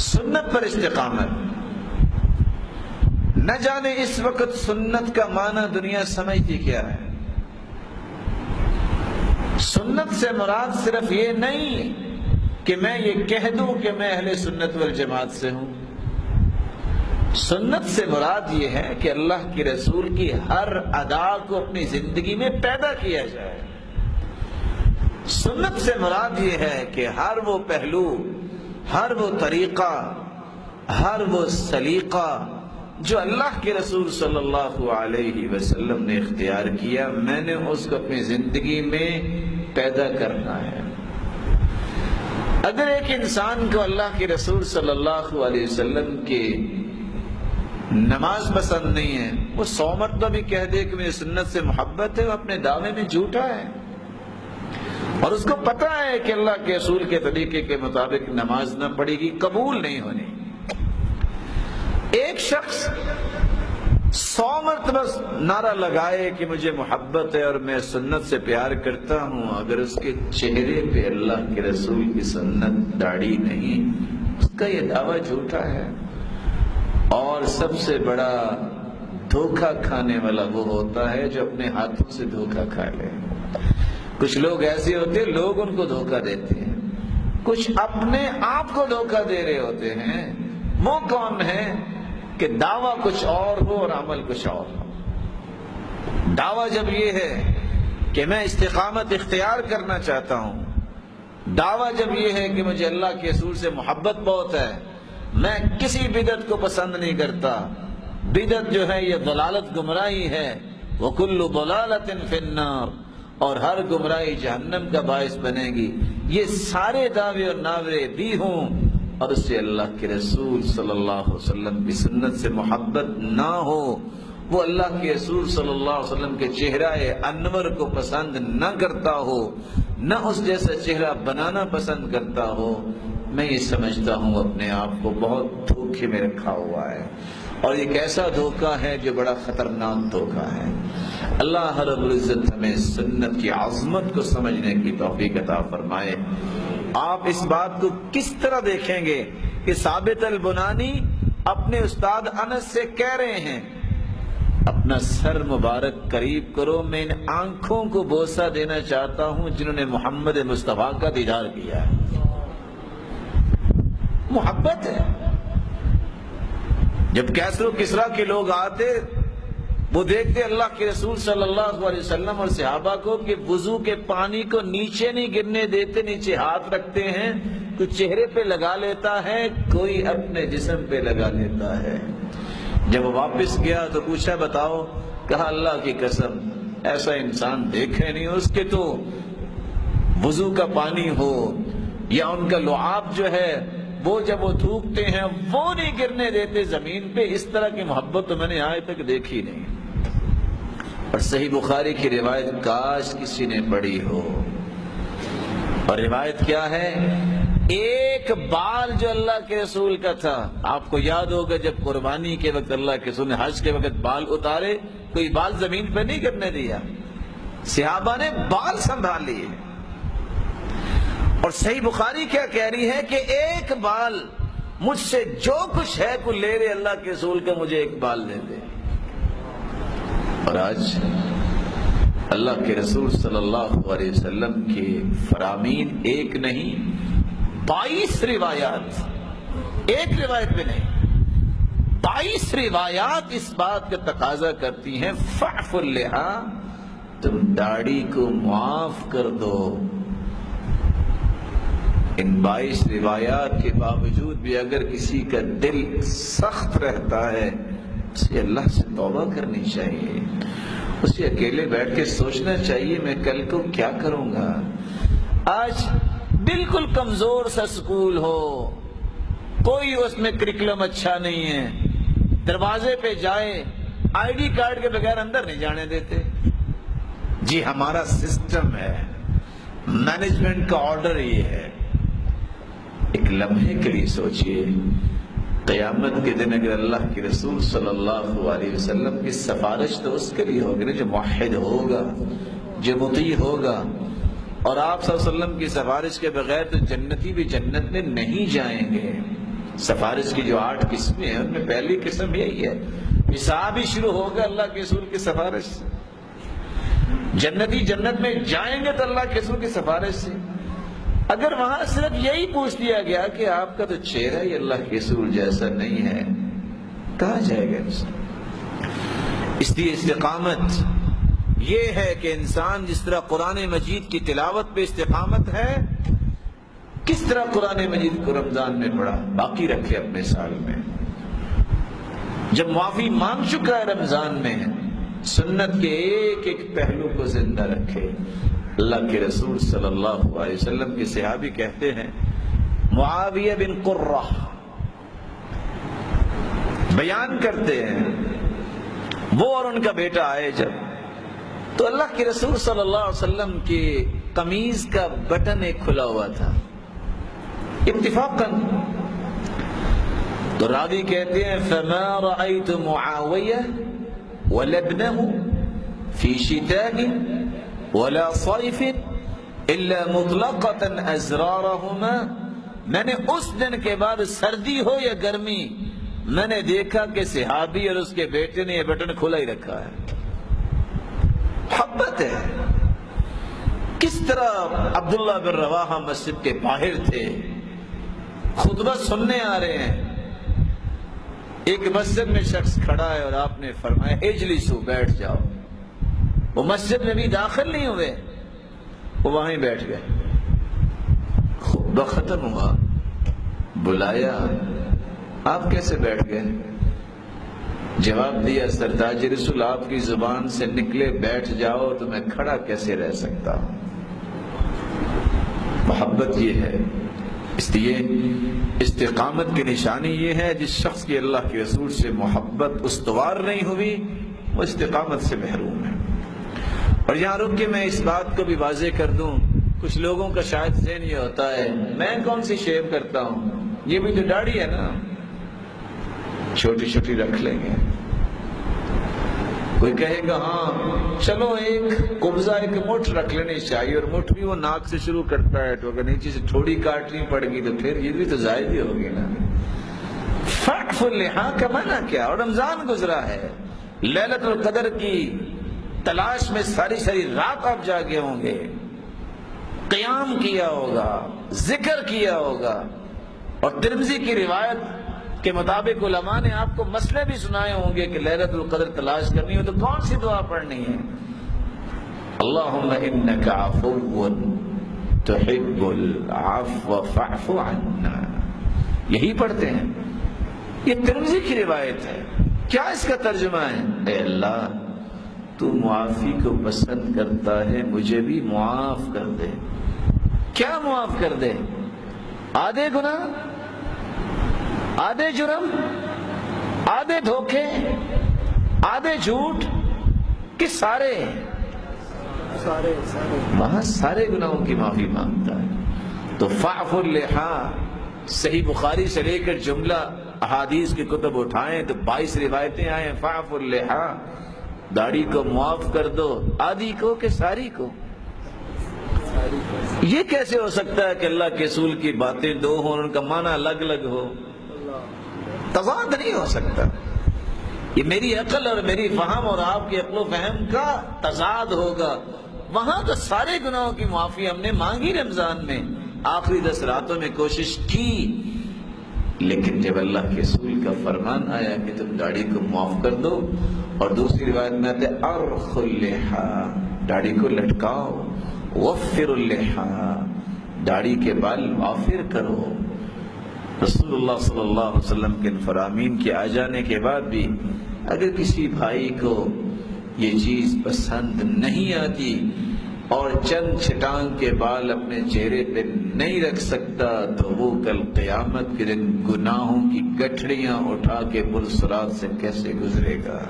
سنت پر استقامت. نہ جانے اس وقت سنت کا معنی دنیا سمجھتی کیا ہے. سنت سے مراد صرف یہ نہیں کہ میں یہ کہہ دوں کہ میں اہل سنت والجماعت سے ہوں. سنت سے مراد یہ ہے کہ اللہ کے رسول کی ہر ادا کو اپنی زندگی میں پیدا کیا جائے. سنت سے مراد یہ ہے کہ ہر وہ پہلو، ہر وہ طریقہ، ہر وہ سلیقہ جو اللہ کے رسول صلی اللہ علیہ وسلم نے اختیار کیا، میں نے اس کو اپنی زندگی میں پیدا کرنا ہے. اگر ایک انسان کو اللہ کے رسول صلی اللہ علیہ وسلم کی نماز پسند نہیں ہے، وہ 100 مرتبہ بھی کہہ دے کہ مجھے سنت سے محبت ہے، وہ اپنے دعوے میں جھوٹا ہے. اور اس کو پتا ہے کہ اللہ کے رسول کے طریقے کے مطابق نماز نہ پڑے گی، قبول نہیں ہونی. ایک شخص 100 مرتبہ نعرہ لگائے کہ مجھے محبت ہے اور میں سنت سے پیار کرتا ہوں، اگر اس کے چہرے پہ اللہ کے رسول کی سنت داڑھی نہیں، اس کا یہ دعویٰ جھوٹا ہے. اور سب سے بڑا دھوکہ کھانے والا وہ ہوتا ہے جو اپنے ہاتھوں سے دھوکہ کھا لے. کچھ لوگ ایسے ہوتے ہیں، لوگ ان کو دھوکہ دیتے ہیں. کچھ اپنے آپ کو دھوکہ دے رہے ہوتے ہیں. وہ کون ہے کہ دعویٰ کچھ اور ہو اور عمل کچھ اور ہو. دعویٰ جب یہ ہے کہ میں استقامت اختیار کرنا چاہتا ہوں، دعویٰ جب یہ ہے کہ مجھے اللہ کے رسول سے محبت بہت ہے، میں کسی بدعت کو پسند نہیں کرتا، بدعت جو ہے یہ ضلالت، گمراہی ہے، وَكُلُّ ضَلَالَةٍ فِي النَّارِ، اور ہر گمراہی جہنم کا باعث بنے گی، یہ سارے دعوے اور نعرے بھی ہوں اور اس سے اللہ کے رسول صلی اللہ علیہ وسلم کی سنت سے محبت نہ ہو، وہ اللہ کے رسول صلی اللہ علیہ وسلم کے چہرہ انور کو پسند نہ کرتا ہو، نہ اس جیسا چہرہ بنانا پسند کرتا ہو، میں یہ سمجھتا ہوں اپنے آپ کو بہت دھوکے میں رکھا ہوا ہے. اور یہ کیسا دھوکہ ہے جو بڑا خطرناک دھوکہ ہے. اللہ رب العزت ہمیں سنت کی عظمت کو سمجھنے کی توفیق عطا فرمائے. آپ اس بات کو کس طرح دیکھیں گے کہ ثابت البنانی اپنے استاد انس سے کہہ رہے ہیں، اپنا سر مبارک قریب کرو، میں ان آنکھوں کو بوسہ دینا چاہتا ہوں جنہوں نے محمد مصطفیٰ کا دیدار کیا ہے. محبت ہے. جب کیسر و کسرا کے لوگ آتے، وہ دیکھتے اللہ کے رسول صلی اللہ علیہ وسلم اور صحابہ کو کہ وضو کے پانی کو نیچے نہیں گرنے دیتے، نیچے ہاتھ رکھتے ہیں، کوئی چہرے پہ لگا لیتا ہے، کوئی اپنے جسم پہ لگا لیتا ہے. جب وہ واپس گیا تو پوچھا بتاؤ، کہا اللہ کی قسم ایسا انسان دیکھے نہیں، اس کے تو وضو کا پانی ہو یا ان کا لعاب جو ہے وہ جب وہ تھوکتے ہیں وہ نہیں گرنے دیتے زمین پہ. اس طرح کی محبت تو میں نے آج تک دیکھی نہیں. اور صحیح بخاری کی روایت کاش کسی نے پڑھی ہو. اور روایت کیا ہے؟ ایک بال جو اللہ کے رسول کا تھا، آپ کو یاد ہوگا جب قربانی کے وقت اللہ کے رسول نے حج کے وقت بال اتارے، کوئی بال زمین پہ نہیں گرنے دیا، صحابہ نے بال سنبھال لیے. اور صحیح بخاری کیا کہہ رہی ہے کہ ایک بال مجھ سے جو کچھ ہے کو لے رہے اللہ کے رسول کا، مجھے ایک بال دے دے. اور آج اللہ کے رسول صلی اللہ علیہ وسلم کی فرامین ایک نہیں 22 روایات، ایک روایت میں نہیں 22 روایات اس بات کا تقاضا کرتی ہیں فاعف اللحا، تم داڑھی کو معاف کر دو. ان 22 روایات کے باوجود بھی اگر کسی کا دل سخت رہتا ہے، اسے اللہ سے توبہ کرنی چاہیے. اسے اکیلے بیٹھ کے سوچنا چاہیے میں کل کو کیا کروں گا. آج بالکل کمزور سا سکول ہو، کوئی اس میں کریکلم اچھا نہیں ہے، دروازے پہ جائے آئی ڈی کارڈ کے بغیر اندر نہیں جانے دیتے. جی ہمارا سسٹم ہے، مینجمنٹ کا آرڈر یہ ہے. ایک لمحے کے لیے سوچئے، قیامت کے دن اگر اللہ کے رسول صلی اللہ علیہ وسلم کی سفارش تو اس کے لیے ہوگی نا جو موحد ہوگا، جو مطیع ہوگا. اور آپ صلی اللہ علیہ وسلم کی سفارش کے بغیر تو جنتی بھی جنت میں نہیں جائیں گے. سفارش کی جو 8 قسمیں ہیں ان میں پہلی قسم یہی ہے، حساب ہی شروع ہوگا اللہ کے رسول کی سفارش سے۔ جنتی جنت میں جائیں گے تو اللہ کے رسول کی سفارش سے۔ اگر وہاں صرف یہی پوچھ لیا گیا کہ آپ کا تو چہرہ ہی اللہ کے رسول جیسا نہیں ہے، کہاں جائے گا انسان؟ اس لیے استقامت یہ ہے کہ انسان جس طرح قرآن مجید کی تلاوت پہ استقامت ہے، کس طرح قرآن مجید کو رمضان میں پڑھا، باقی رکھے اپنے سال میں۔ جب معافی مانگ چکا ہے رمضان میں، سنت کے ایک ایک پہلو کو زندہ رکھے۔ اللہ کے رسول صلی اللہ علیہ وسلم کے صحابی کہتے ہیں، معاویہ بن قرہ بیان کرتے ہیں، وہ اور ان کا بیٹا آئے جب، تو اللہ کے رسول صلی اللہ علیہ وسلم کی قمیض کا بٹن ایک کھلا ہوا تھا اتفاقاً۔ تو راوی کہتے ہیں، فما رأيت معاوية ولا ابنه في شتاء ولا صيف الا مطلقة ازرارهما، میں نے اس دن کے بعد سردی ہو یا گرمی، میں نے دیکھا کہ صحابی اور اس کے بیٹے نے یہ بٹن کھلا ہی رکھا ہے۔ محبت ہے۔ کس طرح عبداللہ بن رواحہ مسجد کے باہر تھے، خطبہ سننے آ رہے ہیں، ایک مسجد میں شخص کھڑا ہے اور آپ نے فرمایا اجلسو، بیٹھ جاؤ۔ وہ مسجد میں بھی داخل نہیں ہوئے، وہ وہیں بیٹھ گئے۔ خطبہ ختم ہوا، بلایا، آپ کیسے بیٹھ گئے؟ جواب دیا، سرتاج رسول آپ کی زبان سے نکلے بیٹھ جاؤ تو میں کھڑا کیسے رہ سکتا ہوں؟ محبت یہ ہے۔ اس لیے استقامت کی نشانی یہ ہے، جس شخص کی اللہ کے رسول سے محبت استوار نہیں ہوئی وہ استقامت سے محروم ہے۔ اور یہاں رک کے میں اس بات کو بھی واضح کر دوں، کچھ لوگوں کا شاید ذہن یہ ہوتا ہے، میں کون سی شیو کرتا ہوں، یہ بھی تو داڑھی ہے نا، چھوٹی چھوٹی رکھ لیں گے۔ کوئی کہے گا ہاں چلو ایک قبضہ ایک مٹھ رکھ لینی چاہیے، اور مٹھ بھی وہ ناک سے شروع کرتا ہے، تو اگر نیچے سے تھوڑی کاٹنی پڑ گی تو پھر یہ بھی تو زائد ہی ہوگی نا۔ فعف اللحیٰ کا معنی کیا؟ اور رمضان گزرا ہے، لیلۃ القدر کی تلاش میں ساری ساری رات آپ جاگے ہوں گے، قیام کیا ہوگا، ذکر کیا ہوگا، اور ترمذی کی روایت کے مطابق علماء نے آپ کو مسئلے بھی سنائے ہوں گے کہ لیلۃ القدر تلاش کرنی ہو تو کون سی دعا پڑھنی ہے؟ اللہم انک عفو تحب العفو فاعف عنا، یہی پڑھتے ہیں۔ یہ ترمذی کی روایت ہے۔ کیا اس کا ترجمہ ہے؟ اے اللہ تو معافی کو پسند کرتا ہے، مجھے بھی معاف کر دے۔ کیا معاف کر دے؟ آدھے گناہ، آدھے جرم، آدھے دھوکے، آدھے جھوٹ، کہ سارے وہاں سارے گناہوں کی معافی مانگتا ہے۔ تو فاعف اللحیٰ، صحیح بخاری سے لے کر جملہ احادیث کی کتب اٹھائیں تو 22 روایتیں آئیں، فاعف اللحیٰ، داڑھی کو معاف کر دو، آدھی کو کہ ساری کو؟ یہ کیسے ہو سکتا ہے کہ اللہ کے رسول کی باتیں دو ہوں اور ان کا معنی الگ الگ ہو؟ تضاد نہیں ہو سکتا۔ یہ میری عقل اور میری فہم اور آپ کی عقل و فہم کا تضاد ہوگا۔ وہاں تو سارے گناہوں کی معافی ہم نے مانگی رمضان میں، آخری 10 راتوں میں کوشش کی، لیکن جب اللہ کے رسول کا فرمان آیا کہ تم داڑھی کو معاف کر دو، اور دوسری روایت میں آتے ارخ اللحیٰ، داڑھی کو لٹکاؤ، وفر اللحیٰ، داڑھی کے بال وافر کرو۔ رسول اللہ صلی اللہ علیہ وسلم کے فرامین کے آ جانے کے بعد بھی اگر کسی بھائی کو یہ چیز پسند نہیں آتی اور چند چھٹانگ کے بال اپنے چہرے پہ نہیں رکھ سکتا، تو وہ کل قیامت کے دن گناہوں کی گٹھڑیاں اٹھا کے پل صراط سے کیسے گزرے گا؟